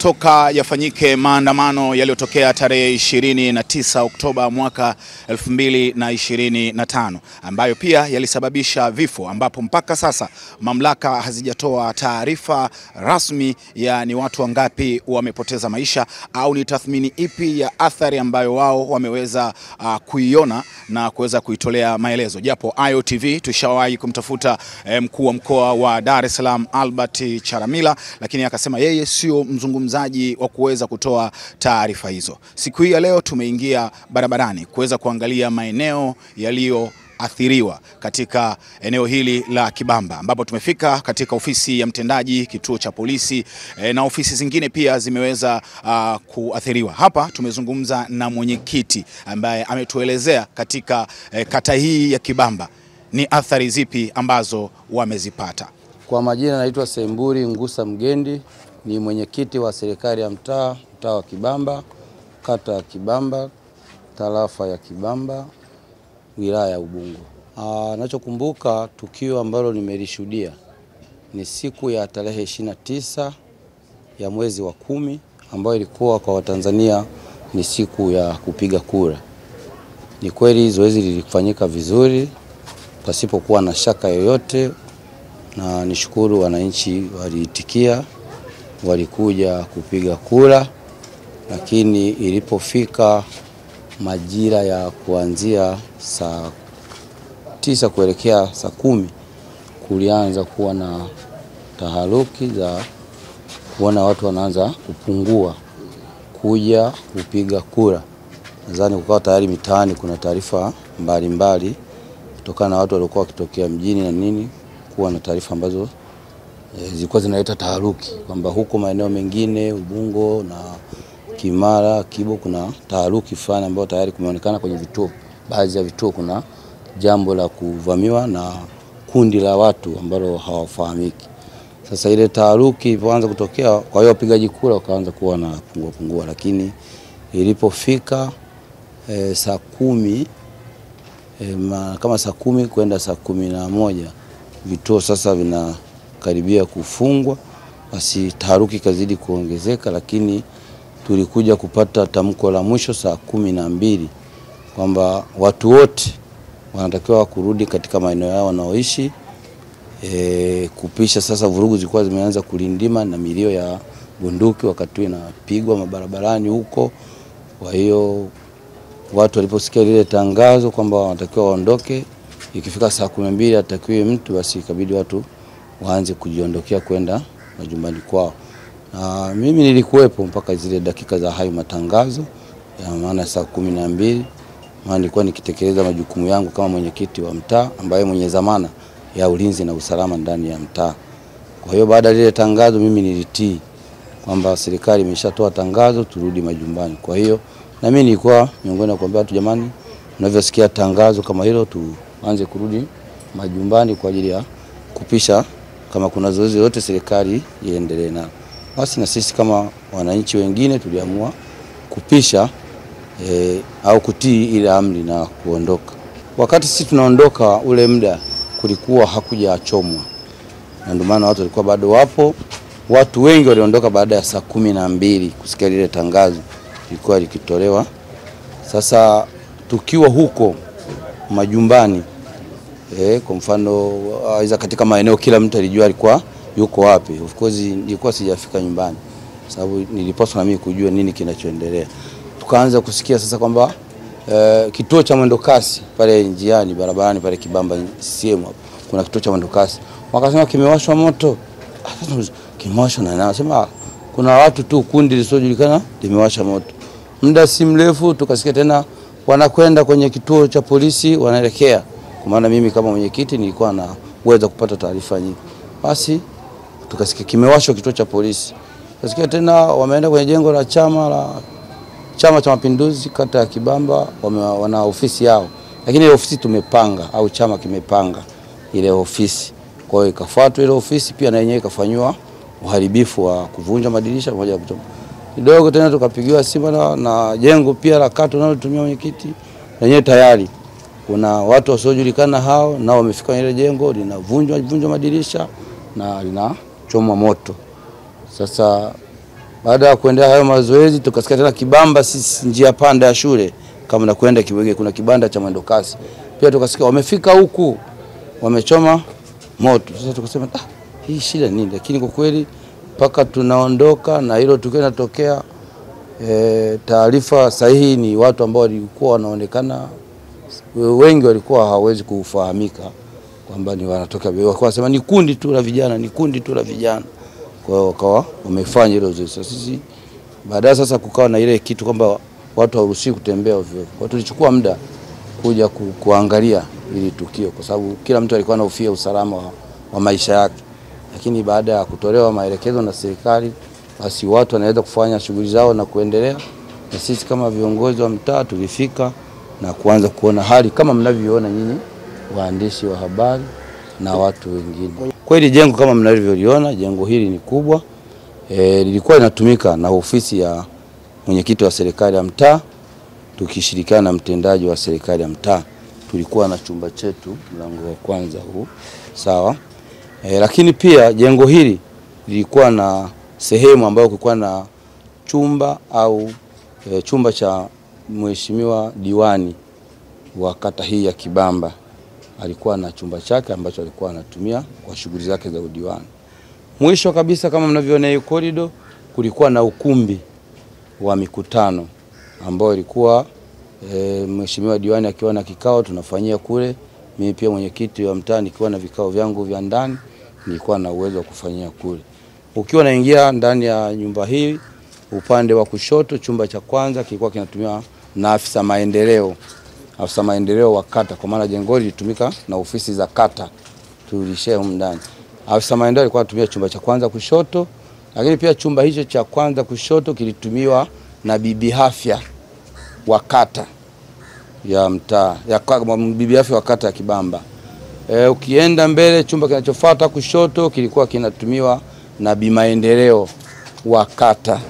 Toka yafanyike maandamano yaliyotokea tarehe 29 Oktoba mwaka 2025 ambayo pia yalisababisha vifo, ambapo mpaka sasa mamlaka hazijatoa taarifa rasmi ya ni watu wangapi wamepoteza maisha au ni tathmini ipi ya athari ambayo wao wameweza kuiona na kuweza kuitolea maelezo. Japo IOTV tushawahi kumtafuta mkuu wa mkoa wa Dar es Salaam Albert Chalamila, lakini akasema yeye sio mzungumzaji wa kuweza kutoa taarifa hizo. Siku hii ya leo tumeingia barabarani kuweza kuangalia maeneo yaliyoathiriwa katika eneo hili la Kibamba, ambapo tumefika katika ofisi ya mtendaji, kituo cha polisi na ofisi zingine pia zimeweza kuathiriwa. Hapa tumezungumza na mwenyekiti ambaye ametuelezea katika kata hii ya Kibamba ni athari zipi ambazo wamezipata. Kwa majina naitwa Semburi Ngusa Mgendi, ni mwenyekiti wa serikali ya mtaa wa Kibamba, kata ya Kibamba, tarafa ya Kibamba, wilaya ya Ubungo. Nachokumbuka tukio ambalo nimelishuhudia ni siku ya tarehe 29 ya mwezi wa 10 ambayo ilikuwa kwa Watanzania ni siku ya kupiga kura. Ni kweli zoezi lilifanyika vizuri pasipokuwa na shaka yoyote, na nishukuru wananchi waliitikia, walikuja kupiga kura. Lakini ilipofika majira ya kuanzia saa 9 kuelekea saa 10 kulianza kuwa na taharuki za kuona watu wanaanza kupungua kuja kupiga kura. Nadhani kukawa tayari mitaani kuna taarifa mbalimbali kutokana na watu waliokuwa wakitokea mjini na nini, kuwa na taarifa ambazo zilikuwa zinaleta taharuki kwamba huko maeneo mengine Ubungo na Kimara, Kibo kuna taharuki fulani ambayo tayari kumeonekana kwenye vituo. Baadhi ya vituo kuna jambo la kuvamiwa na kundi la watu ambao hawafahamiki. Sasa ile taharuki ilipoanza kutokea, kwa hiyo wapigaji kura wakaanza kuwa na pungua, lakini ilipofika saa 10 kama saa 10 kwenda saa 11 vituo sasa vinakaribia kufungwa, basi taharuki kazidi kuongezeka. Lakini tulikuja kupata tamko la mwisho saa 12 kwamba watu wote wanatakiwa kurudi katika maeneo yao wanaoishi. Kupisha sasa vurugu zilikuwa zimeanza kulindima na milio ya bunduki wakati inapigwa mabarabarani huko. Kwa hiyo watu waliposikia lile tangazo kwamba wanatakiwa waondoke, ikifika saa 12 atakiwe mtu, basi ikabidi watu waanze kujiondokea kwenda majumbani kwao. Na mimi nilikuwepo mpaka zile dakika za hayo matangazo, ya maana saa 12, maana nilikuwa nikitekeleza majukumu yangu kama mwenyekiti wa mtaa ambaye mwenye dhamana ya ulinzi na usalama ndani ya mtaa. Kwa hiyo baada ya lile tangazo mimi nilitii kwamba serikali imeshatoa tangazo turudi majumbani. Kwa hiyo na mimi nilikuwa miongoni mwa kuambia watu, jamani, unavyosikia tangazo kama hilo tuanze kurudi majumbani kwa ajili ya kupisha kama kuna zoezi lote serikali iendelee nalo. Basi na sisi kama wananchi wengine tuliamua kupisha au kutii ile amri na kuondoka. Wakati sisi tunaondoka ule muda kulikuwa hakujachomwa, na ndio maana watu walikuwa bado wapo. Watu wengi waliondoka baada ya saa 12 kusikia ile tangazo lilikuwa likitolewa. Sasa tukiwa huko majumbani, kwa mfano aiza katika maeneo kila mtu alijua alikuwa yuko wapi. Of course nilikuwa sijafika nyumbani sababu nilipaswa na mimi kujua nini kinachoendelea. Tukaanza kusikia sasa kwamba kituo cha mwendokasi pale njiani barabarani pale Kibamba CCM hapo kuna kituo cha mwendokasi, wakasema kimewashwa moto. Kimewashwa na nasema kuna watu tu, kundi lisiojulikana limewasha moto. Muda si mrefu tukasikia tena wanakwenda kwenye kituo cha polisi wanaelekea, kwa maana mimi kama mwenyekiti nilikuwa na uwezo kupata taarifa nyingi. Basi tukasikia kimewashwa kituo cha polisi. Tukasikia tena wameenda kwenye jengo la Chama cha Mapinduzi kata ya Kibamba, wana ofisi yao. Lakini ile ofisi tumepanga au chama kimepanga ile ofisi. Kwa hiyo ikafuatwa ile ofisi pia na yenyewe ikafanywa uharibifu wa kuvunja madirisha pamoja na kuchoma. Kidogo tena tukapigiwa simu na jengo pia la kata tunalotumia mwenyekiti, yenyewe tayari kuna watu wasiojulikana hao nao wamefika ile jengo linavunjwa madirisha na linachomwa moto. Sasa Baada ya kuendelea hayo mazoezi tukasikia tena Kibamba, sisi njia panda ya shule kama na kwenda Kibwege kuna kibanda cha mwendo kasi. Pia tukasikia wamefika huku wamechoma moto. Sasa tukasema hii shida nini? Lakini kwa kweli mpaka tunaondoka na hilo tukio linatokea, taarifa sahihi ni watu ambao walikuwa wanaonekana wengi walikuwa hawawezi kufahamika kwamba ni wanatoka, walikuwa wanasema ni kundi tu la vijana, ni kundi tu la vijana. Kwa hiyo wakawa wamefanya hilo zoezi. Sisi baadaye sasa kukawa na ile kitu kwamba watu hawaruhusiwi kutembea ovyo. Kwa tulichukua muda kuja kuangalia ili tukio kwa sababu kila mtu alikuwa anahofia usalama wa maisha yake. Lakini baada ya kutolewa maelekezo na serikali, basi watu wanaweza kufanya shughuli zao na kuendelea. Na sisi kama viongozi wa mtaa tulifika na kuanza kuona hali kama mnavyoona nyinyi waandishi wa habari na watu wengine. Kweli jengo kama mnavyoliona, jengo hili ni kubwa. Lilikuwa linatumika na ofisi ya mwenyekiti wa serikali ya mtaa tukishirikiana na mtendaji wa serikali ya mtaa. Tulikuwa na chumba chetu mlango wa kwanza huu. Sawa? Lakini pia jengo hili lilikuwa na sehemu ambayo kulikuwa na chumba au chumba cha mheshimiwa diwani wa kata hii ya Kibamba. Alikuwa na chumba chake ambacho alikuwa anatumia kwa shughuli zake za udiwani. Mwisho kabisa kama mnavyoona hii korido kulikuwa na ukumbi wa mikutano ambao ilikuwa mheshimiwa diwani akiwa na kikao tunafanyia kule. Mimi pia mwenyekiti wa mtaa nikiwa na vikao vyangu vya ndani nilikuwa na uwezo wa kufanyia kule. Ukiwa naingia ndani ya nyumba hii upande wa kushoto chumba cha kwanza kilikuwa kinatumiwa na afisa maendeleo. Afisa maendeleo wa kata kwa maana jengo lilitumika na ofisi za kata tulishare huko ndani. Afisa maendeleo alikuwa anatumia chumba cha kwanza kushoto, lakini pia chumba hicho cha kwanza kushoto kilitumiwa na bibi afya wa kata ya mtaa, bibi afya wa kata ya Kibamba. Ukienda mbele chumba kinachofuata kushoto kilikuwa kinatumiwa na bi maendeleo wa kata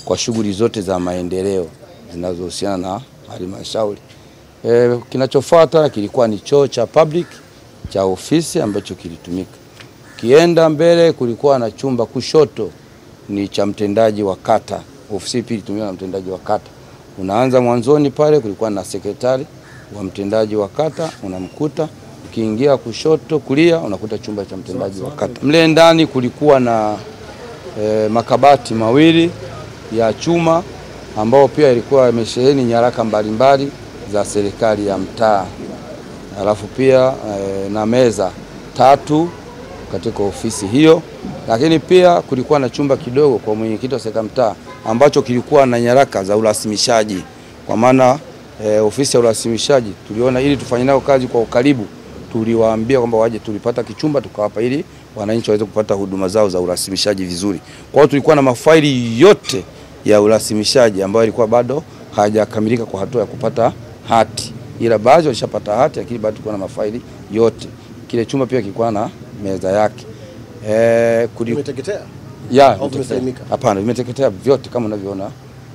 kwa shughuli zote za maendeleo zinazohusiana na halmashauri. Kinachofuata kilikuwa ni choo cha public cha ofisi ambacho kilitumika. Kienda mbele kulikuwa na chumba kushoto ni cha mtendaji wa kata. Ofisi pili ilitumika na mtendaji wa kata. Unaanza mwanzoni pale kulikuwa na sekretari wa mtendaji wa kata unamkuta. Ukiingia kushoto kulia unakuta chumba cha mtendaji wa kata. Mle ndani kulikuwa na makabati mawili ya chuma ambao pia ilikuwa imesheheni nyaraka mbalimbali za serikali ya mtaa. Alafu pia na meza 3 katika ofisi hiyo. Lakini pia kulikuwa na chumba kidogo kwa mwenyekiti wa serikali mtaa ambacho kilikuwa na nyaraka za urasimishaji. Kwa maana ofisi ya urasimishaji tuliona ili tufanye nao kazi kwa ukaribu, tuliwaambia kwamba waje tulipata kichumba tukawapa ili wananchi waweze kupata huduma zao za urasimishaji vizuri. Kwa hiyo tulikuwa na mafaili yote ya urasimishaji ambayo ilikuwa bado hajakamilika kwa hatua ya kupata hati. Ila baadhi walishapata hati lakini bado tulikuwa na mafaili yote. Kile chumba pia kilikuwa na meza yake. Kumeteketea? Au tumesalimika? Hapana, vimeteketea vyote kama unavyoona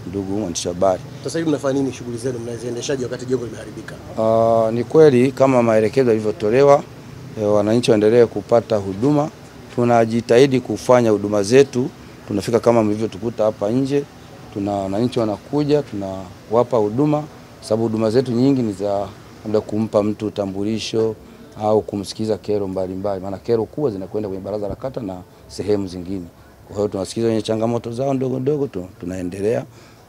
ndugu mwandishi wa habari. Sasa hivi mnafanya nini shughuli zenu mnaziendeshaje wakati jengo limeharibika? Ni kweli kama maelekezo yalivyotolewa wananchi waendelee kupata huduma. Tunajitahidi kufanya huduma zetu. Tunafika kama mlivyotukuta hapa nje. Wananchi wanakuja, tunawapa huduma sababu huduma zetu nyingi ni za labda kumpa mtu utambulisho au kumsikiza kero mbalimbali. Maana kero kubwa zinakwenda kwenye baraza la kata na sehemu zingine. Kwa hiyo tunasikiza wenye changamoto zao ndogo ndogo tunaendelea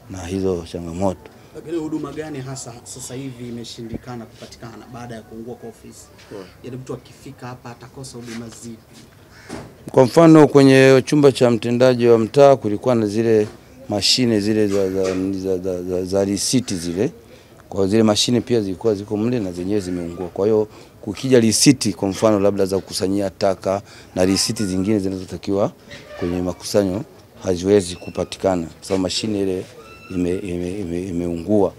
na hizo changamoto. Lakini huduma gani hasa sasa hivi imeshindikana kupatikana baada ya kuungua kwa ofisi? Yaani mtu akifika hapa atakosa huduma zipi? Kwa mfano kwenye chumba cha mtendaji wa mtaa kulikuwa na zile mashine zile za risiti zile. Kwa zile mashine pia zilikuwa ziko mle na zenyewe zimeungua. Kwa hiyo kukija risiti kwa mfano labda za kukusanyia taka na risiti zingine zinazotakiwa kwenye makusanyo haziwezi kupatikana kwa sababu mashine ile imeungua.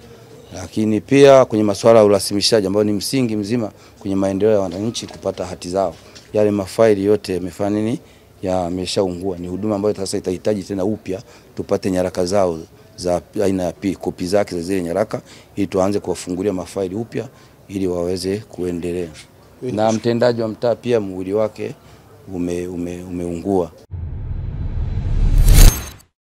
Lakini pia kwenye masuala ya urasimishaji ambao ni msingi mzima kwenye maendeleo ya wananchi kupata hati zao. Yale mafaili yote yamefanya nini? Yameshaungua. Ni huduma ambayo sasa itahitaji tena upya tupate nyaraka zao za aina ya kopi zake za zile nyaraka ili tuanze kuwafungulia mafaili upya ili waweze kuendelea. Na mtendaji wa mtaa pia mwili wake umeungua.